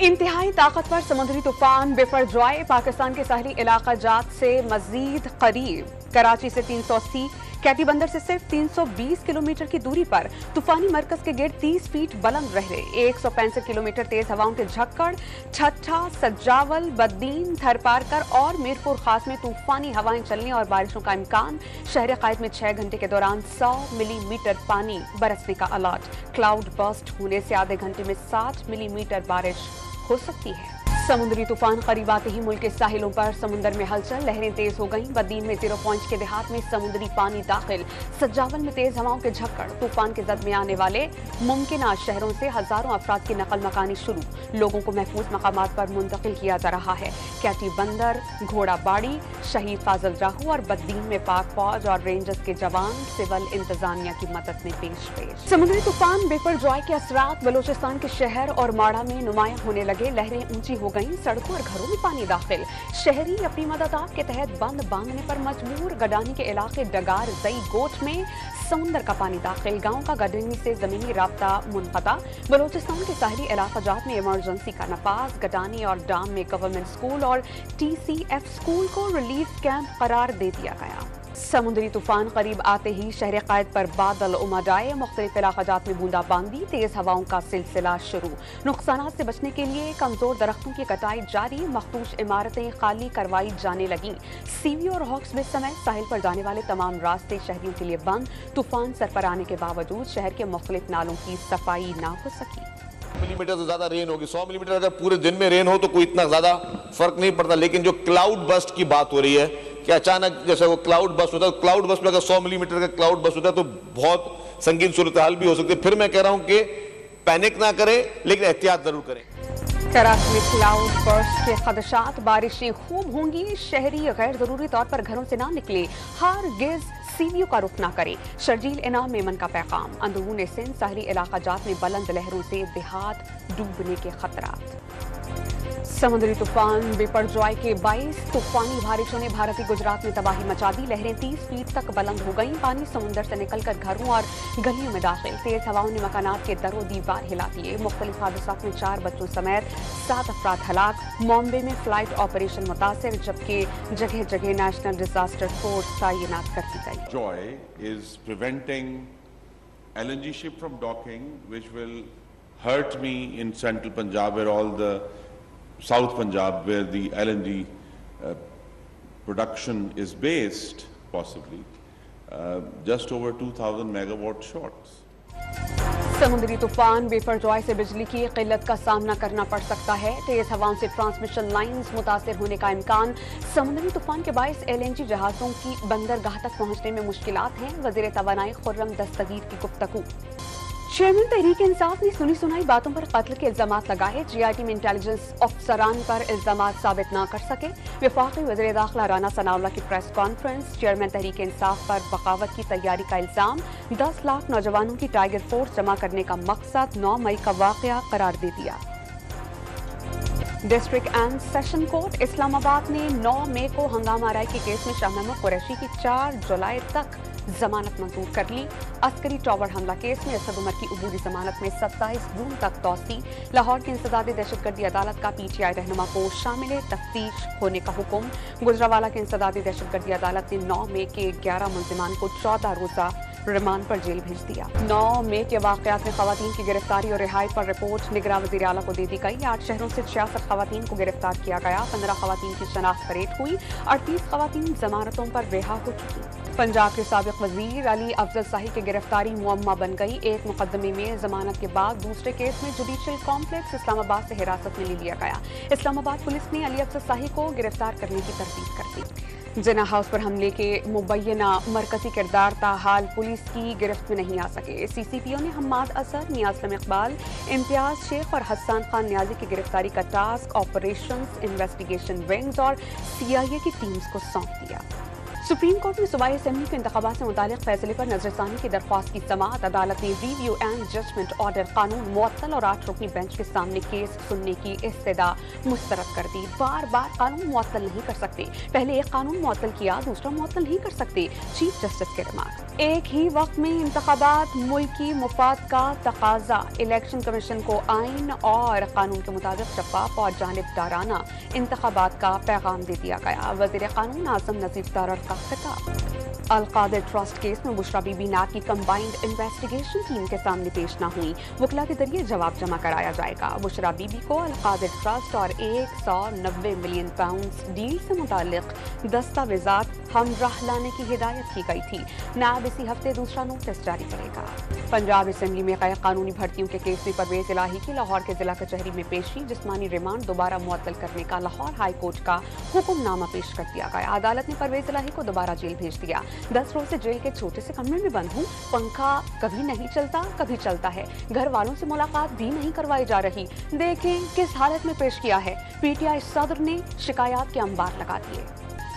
इंतहाई ताकतवर समुद्री तूफान बिपरजॉय पाकिस्तान के साहली इलाका जात से मजीद करीब। कराची से 380, कैटी बंदर से सिर्फ 320 किलोमीटर की दूरी पर तूफानी मरकज के गिर्द 30 फीट बुलंद रहे। 165 किलोमीटर तेज हवाओं के झक्कड़ ठट्ठा, सज्जावल, बद्दीन, थरपारकर और मीरपुर खास में तूफानी हवाएं चलने और बारिशों का इम्कान। शहर कायद में 6 घंटे के दौरान 100 मिलीमीटर पानी बरसने का अलर्ट। क्लाउड बर्स्ट होने से आधे घंटे में 60 मिलीमीटर बारिश हो सकती है। समुद्री तूफान करीब आते ही मुल्क के साहिलों पर समुद्र में हलचल, लहरें तेज हो गईं। बद्दीन में 0 पॉइंट के देहात में समुद्री पानी दाखिल। सज्जावल में तेज हवाओं के झक्कड़। तूफान के जद में आने वाले मुमकिन शहरों से हजारों अफराद की नकल मकानी शुरू। लोगों को महफूज मकामात पर मुंतकिल किया जा रहा है। कैटी बंदर, घोड़ा बाड़ी, शहीद फाजल राहू और बद्दीन में पाक फौज और रेंजर्स के जवान सिविल इंतजामिया की मदद में पेश। समुद्री तूफान बिपरजॉय के असरात बलोचिस्तान के शहर और माड़ा में नुमायां होने लगे। लहरें ऊंची हो गईं, सड़कों और घरों में पानी दाखिल। शहरी अपनी मदद के तहत बंद बांधने पर मजबूर। गडानी के इलाके डगार जई गोट में समुंदर का पानी दाखिल। गांव का गडानी से जमीनी राब्ता मुनक़ता। बलोचिस्तान के साहली इलाका जात में इमरजेंसी का नफाज। गडानी और डाम में गवर्नमेंट स्कूल और TCF स्कूल को रिलीफ कैंप करार दे दिया गया। समुद्री तूफान करीब आते ही शहर कायद पर बादल उमड़ आए। मुख्तलिफ इलाकाजात में बूंदाबांदी, तेज हवाओं का सिलसिला शुरू। नुकसानात से बचने के लिए कमजोर दरख्तों की कटाई जारी। मखदूश इमारतें खाली करवाई जाने लगी। सीवी और हॉक्स बिच समेत साहिल पर जाने वाले तमाम रास्ते शहरियों के लिए बंद। तूफान सर पर आने के बावजूद शहर के मुख्तलिफ नालों की सफाई ना हो सकी। मिलीमीटर से ज्यादा रेन होगी। 100 मिलीमीटर अगर पूरे दिन में रेन हो तो कोई इतना ज्यादा फर्क नहीं पड़ता, लेकिन जो क्लाउड बस्ट की बात हो रही है कि अचानक जैसे वो क्लाउड बस्ट होता है, क्लाउड बस्ट में अगर 100 मिलीमीटर का क्लाउड बस्ट होता है तो बहुत संगीन सूरत हाल भी हो सकती है। फिर मैं कह रहा हूं कि पैनिक ना करें, लेकिन एहतियात जरूर करें। कराची में क्लाउड बर्स्ट के खदशात, बारिशें खूब होंगी। शहरी गैर जरूरी तौर पर घरों से ना निकले, हरगिज सीवियों का रुख ना करे। शर्जील इनाम मेमन का पैगाम। अंदरून सिंध साहली इलाका जात में बुलंद लहरों से देहात डूबने के खतरात। समुद्री तूफान बिपरजॉय के 22 तूफानी बारिशों ने भारतीय गुजरात में तबाही मचा दी। लहरें 30 फीट तक बुलंद हो गईं। पानी समुद्र से निकलकर घरों और गलियों में दाखिल। तेज हवाओं ने मकानात के दरो दीवार हिला दिए। मुख्तलिफ हादसात में 4 बच्चों समेत 7 अफराद हलाक। बॉम्बे में फ्लाइट ऑपरेशन मुतासिर, जबकि जगह जगह नेशनल डिजास्टर फोर्स तैनात कर दी गई। Joy is preventing LNG ship from docking, which will hurt me in central Punjab, where all the South Punjab, where the LNG production is based, possibly just over 2,000 megawatt shorts. समुद्री तूफान बिपरजॉय से बिजली की किल्लत का सामना करना पड़ सकता है। तेज हवाओं से ट्रांसमिशन लाइंस मुतासिर होने का इम्कान। समुद्री तूफान के बायस LNG जहाजों की बंदरगाह तक पहुंचने में मुश्किलात हैं। वजीर तवानाई खुर्रम दस्तगीर की गुफ्तगू। चेयरमैन तहरीक इंसाफ ने सुनी सुनाई बातों पर कत्ल के इल्जामात लगाए। GIT में इंटेलिजेंस अफसरान पर इल्जामात साबित न कर सके। वफाकी वज़ीर दाखिला राना सनाउल्लाह की press conference. Chairman Tehreek Insaf पर बगावत की तैयारी का इल्जाम। 10 लाख नौजवानों की टाइगर फोर्स जमा करने का मकसद 9 मई का वाकया करार दे दिया। District and session court Islamabad ने 9 मई को हंगामा आराई के केस में शाह महमूद कुरैशी की 4 जुलाई तक जमानत मंजूर कर ली। अस्करी टॉवर हमला केस में असद उमर की उबूरी जमानत में 27 जून तक तौसी। लाहौर की इंसदादी दहशतगर्दी अदालत का PTI रहनुमा को शामिल तफ्तीश होने का हुक्म। गुजरावाला की इंसदादी दहशतगर्दी अदालत ने 9 मई के 11 मुलजिमान को 14 रोजा रिमांड पर जेल भेज दिया। 9 मई के वाकयात में खवातीन की गिरफ्तारी और रिहाई पर रिपोर्ट निगरां वज़ीर आला को दे दी गई। 8 शहरों से 66 खवातीन को गिरफ्तार किया गया। 15 खवातीन की शनाख्त परेड हुई। 38 खवातीन जमानतों पर रिहा हो चुकी। पंजाब के साबिक वजीर अली अफजल शाही की गिरफ्तारी मुअम्मा बन गई। एक मुकदमे में जमानत के बाद दूसरे केस में जुडिशियल कॉम्प्लेक्स इस्लामाबाद से हिरासत में ले लिया गया। इस्लामाबाद पुलिस ने अली अफजल शाही को गिरफ्तार करने की तरतीब कर दी। जिना हाउस पर हमले के मुबैना मरकजी किरदार ताहाल पुलिस की गिरफ्त में नहीं आ सके। CCPO ने हम्माद असर, नियाज़ इकबाल, इम्तियाज शेख और हसन खान नियाजी की गिरफ्तारी का टास्क ऑपरेशंस इन्वेस्टिगेशन विंग्स और CIA की टीम्स को सौंप दिया। सुप्रीम कोर्ट में सूबाई असेंबली के इंतखाबात से मुतालिक फैसले पर नजरसानी की दरख्वास्त की समाअत। अदालत ने रिव्यू एंड जजमेंट ऑर्डर कानून मुअत्तल और 8 रुकनी बेंच के सामने केस सुनने की इस्तदा मुस्तरद कर दी। बार बार कानून मुअत्तल नहीं कर सकते, पहले एक कानून मुअत्तल किया दूसरा मुअत्तल नहीं कर सकते। चीफ जस्टिस के रिमार्क। एक ही वक्त में इंतखाबात मुल्की मुफाद का तकाजा। इलेक्शन कमीशन को आइन और कानून के मुताबिक शफाफ और जानिबदाराना इंतखाबात का पैगाम दे दिया गया। वज़ीर कानून आज़म नज़ीर तारड़ का खिताब। अलकादिर ट्रस्ट केस में बुशरा बीबी नाग की कंबाइंड इन्वेस्टिगेशन टीम के सामने पेश न हुई, वकला के जरिए जवाब जमा कराया जाएगा। बुशरा बीबी को अलकादिर ट्रस्ट और 190 मिलियन पाउंड डील से मुतालिक दस्तावेजात हमराह लाने की हिदायत की गई थी। नायब इसी हफ्ते दूसरा नोटिस जारी करेगा। पंजाब असेंबली में गैर कानूनी भर्तियों के केस में परवेज इलाही की लाहौर के जिला कचहरी में पेशी। जिस्मानी रिमांड दोबारा मुअत्तल करने का लाहौर हाई कोर्ट का हुक्मनामा पेश कर दिया गया। अदालत ने परवेज इलाही को दोबारा जेल भेज दिया। 10 रोज से जेल के छोटे से कमरे में बंद हूँ, पंखा कभी नहीं चलता कभी चलता है, घर वालों से मुलाकात भी नहीं करवाई जा रही। देखें किस हालत में पेश किया है। पीटीआई सदर ने शिकायत के अंबार लगा दिए।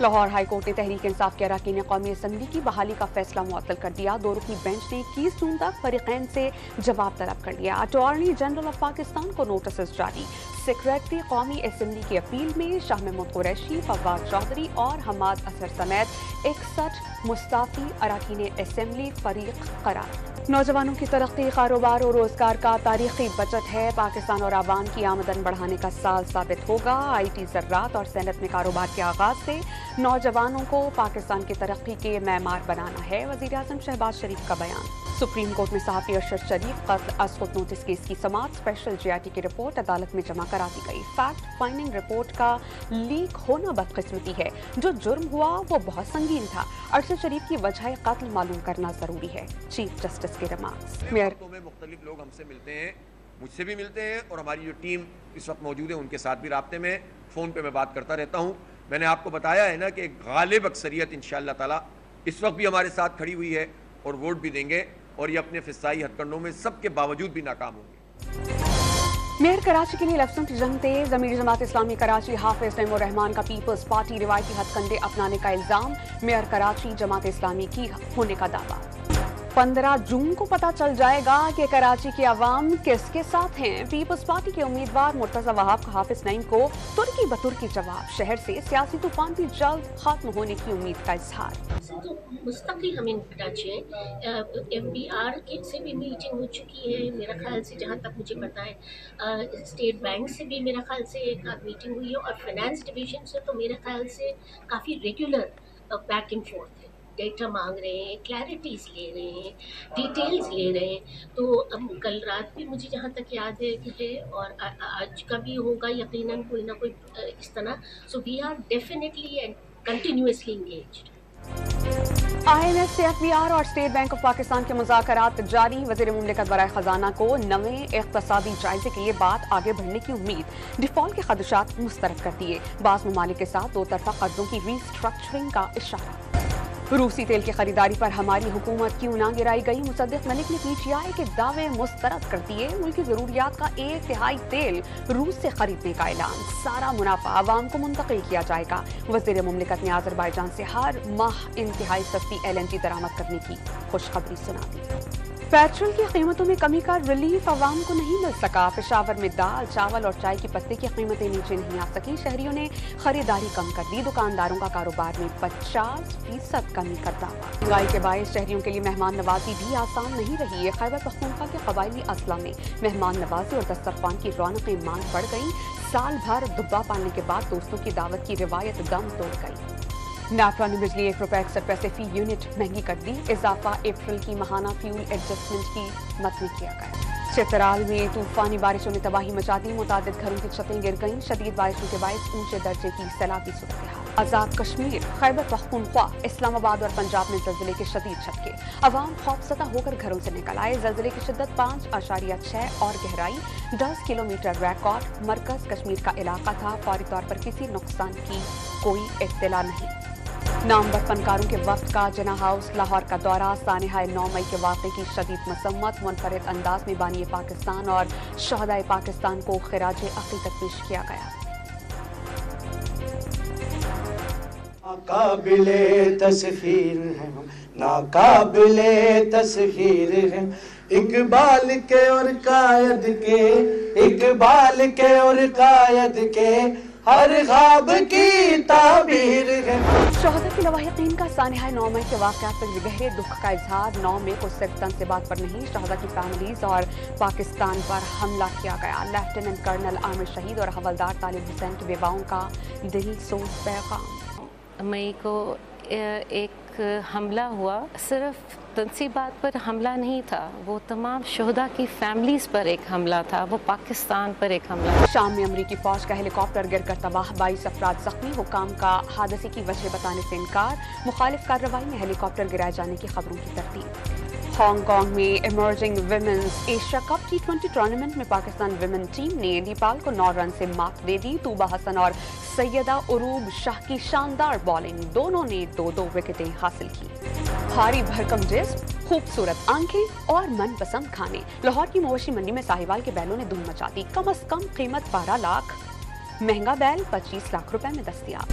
लाहौर हाई कोर्ट ने तहरीक इंसाफ के अरकान कौमी असम्बली की बहाली का फैसला मुअत्तल कर दिया। 2 रुकनी बेंच ने 21 जून तक फरीकैन से जवाब तलब कर लिया। अटॉर्नी जनरल ऑफ पाकिस्तान को नोटिस जारी। सेक्रेटरी कौमी असम्बली की अपील में शाह महमूद कुरैशी, फवाद चौधरी और हमाद असर समेत 61 मुस्ताफी अरकान असम्बली फरीक करार। नौजवानों की तरक्की, कारोबार और रोजगार का तारीखी बजट है। पाकिस्तान और आवाम की आमदन बढ़ाने का साल साबित होगा। IT, ज़राअत और सनत में कारोबार के आगाज से नौजवानों को पाकिस्तान की तरक्की के मैमार बनाना है। वज़ीर आज़म शहबाज शरीफ का बयान। सुप्रीम कोर्ट में सहाफ़ी अरशद शरीफ कत्ल अस्कुत नोटिस केस की समाअत। स्पेशल GIT की रिपोर्ट अदालत में जमा करा दी गई। फैक्ट फाइंडिंग रिपोर्ट का लीक होना बदकिस्मती है, जो जुर्म हुआ वो बहुत संगीन था। अरशद शरीफ की वजह कत्ल मालूम करना जरूरी है। चीफ जस्टिस के रिमार्क्स। में मुख्तलिफ लोग हमसे मिलते हैं, मुझसे भी मिलते हैं और हमारी जो टीम इस वक्त मौजूद है उनके साथ भी राब्ते में, फ़ोन पे मैं बात करता रहता हूँ। मैंने आपको बताया है ना कि गालिब अक्सरियत इंशाअल्लाह ताला इस वक्त भी हमारे साथ खड़ी हुई है और वोट भी देंगे और ये अपने फिसाई हथकंडों में सबके बावजूद भी नाकाम होंगे। मेयर कराची के लिए लफ्ज़ों की जंग तेज। अमीर जमात इस्लामी कराची हाफिज नईमुर रहमान का पीपल्स पार्टी रिवायती हथकंडे अपनाने का इल्जाम। मेयर कराची जमात इस्लामी की होने का दावा। 15 जून को पता चल जाएगा कि कराची की आवाम किसके साथ हैं। पीपल्स पार्टी के उम्मीदवार मुर्तज़ा वहाब का हाफिज नईम को तुर्की बतुर्की जवाब। शहर से सियासी तूफान भी जल्द खत्म होने की उम्मीद का इजहार। तो मुस्तकिल हम इन टच हैं। FBR के से भी मीटिंग हो चुकी है मेरा ख्याल से, जहाँ तक मुझे पता है। स्टेट बैंक से भी मेरा ख्याल से एक मीटिंग हुई है और फाइनेंस डिवीज़न से तो मेरे ख्याल से काफ़ी रेगुलर बैक एंड फोर्थ है। डेटा मांग रहे हैं, क्लैरिटीज़ ले रहे हैं, डिटेल्स ले रहे हैं। तो अब कल रात भी मुझे जहाँ तक याद है और आज का भी होगा यकीनन कोई ना कोई इस तरह। So we are definitely and continuously engaged. IMF से FBR और स्टेट बैंक ऑफ पाकिस्तान के मुज़ाकरात जारी। वज़ीर मुमलिकत बराए खजाना को नवे इक़्तिसादी जायजे के लिए बात आगे बढ़ने की उम्मीद। डिफॉल्ट के खदशात मुस्तरद कर दिए। बाज़ ममालिक के साथ 2 तरफ़ा कर्जों की रीस्ट्रक्चरिंग का इशारा। रूसी तेल की खरीदारी पर हमारी हुकूमत क्यों ना गिराई गई। मुसद्दिक मलिक ने PTI के दावे मुस्तरद कर दिए। मुल्की ज़रूरियात का 1/3 तेल रूस से खरीदने का ऐलान। सारा मुनाफा आवाम को मुंतकिल किया जाएगा। वज़ीर मुमलिकत ने आज़रबाईजान से हर माह इंतहाई सस्ती LNG दरामद करने की खुशखबरी सुना दी। पेट्रोल की कीमतों में कमी का रिलीफ आवाम को नहीं मिल सका। पेशावर में दाल, चावल और चाय की पत्ती की कीमतें नीचे नहीं आ सकी। शहरियों ने खरीदारी कम कर दी। दुकानदारों का कारोबार में 50% कमी का दावा। महंगाई के बायस शहरियों के लिए मेहमान नवाजी भी आसान नहीं रही है। खैबर पख्तूनख्वा के कबायली अजला में मेहमान नवाजी और दस्तरखान की रौनकें मांग पड़ गईं। साल भर दुब्बा पालने के बाद दोस्तों की दावत की रिवायत दम तोड़ गई। नाफरा ने बिजली ₹1.61 फी यूनिट महंगी कर दी। इजाफा अप्रैल की माहाना फ्यूल एडजस्टमेंट की मद में किया गया। चित्राल में तूफानी बारिशों ने तबाही मचा दी। मुतादिद घरों की छतें गिर गईं। शदीद बारिशों के बायस ऊंचे दर्जे की सैलाबी सूरत। आजाद कश्मीर, खैबर पख्तूनख्वा, इस्लामाबाद और पंजाब में ज़लज़ले के शदीद झटके। अवाम खौफज़दा होकर घरों से निकल आए। ज़लज़ले की शिद्दत 5.6 और गहराई 10 किलोमीटर रिकॉर्ड। मरकज़ कश्मीर का इलाका था। फौरी तौर पर किसी नुकसान की कोई इत्तला नहीं। नामवर फनकारों के वक्त का जिना हाउस लाहौर का दौरा। सानहा 9 मई के वाक़े की शदीद मसम्मत। मुनफरिद अंदाज में बानी पाकिस्तान और शहदाए पाकिस्तान को खिराज अक़ीदत पेश किया गया। ناقابل تسخیر ہیں ہم، ناقابل تسخیر ہیں، اقبال کے اور قائد کے، اقبال کے اور قائد کے ہر خواب کی تعبیر ہے۔ شہداء کے لواحقین کا سانحہ 9 مئی کے واقعات پر گہرے دکھ کا اظہار۔ 9 مئی کو صرف تنصیبات پر نہیں، شہداء کی فیملیز اور پاکستان پر حملہ کیا گیا۔ لیفٹیننٹ کرنل عامر شہید اور حوالدار طالب حسین کی بیواؤں کا دل سوز پیغام۔ مئی کو ایک حملہ ہوا، صرف تنصیبات پر حملہ نہیں تھا، وہ تمام شہداء کی فیملیز پر ایک حملہ تھا، وہ پاکستان پر ایک حملہ تھا۔ شام میں امریکی فوج کا ہیلی کاپٹر گر کر تباہ، 22 افراد زخمی، حکام کا حادثے کی وجہ بتانے سے انکار، مخالف کارروائی میں ہیلی کاپٹر گرائے جانے کی خبروں کی تردید۔ ہانگ کانگ میں emerging women's Asia cup T20 tournament میں پاکستان ویمن ٹیم نے نیپال کو 9 رن سے مات دے دی۔ طوبہ حسن اور سیدہ عروب شاہ کی شاندار بالنگ، دونوں نے 2-2 وکٹیں حاصل کی۔ بھاری بھرکم جسم، خوبصورت آنکھیں اور من پسند کھانے، لاہور کی مویشی منڈی میں ساہیوال کے بیلوں نے دھوم مچا دی۔ کم از کم قیمت 12 لاکھ، مہنگا بیل 25 لاکھ روپے میں دستیاب۔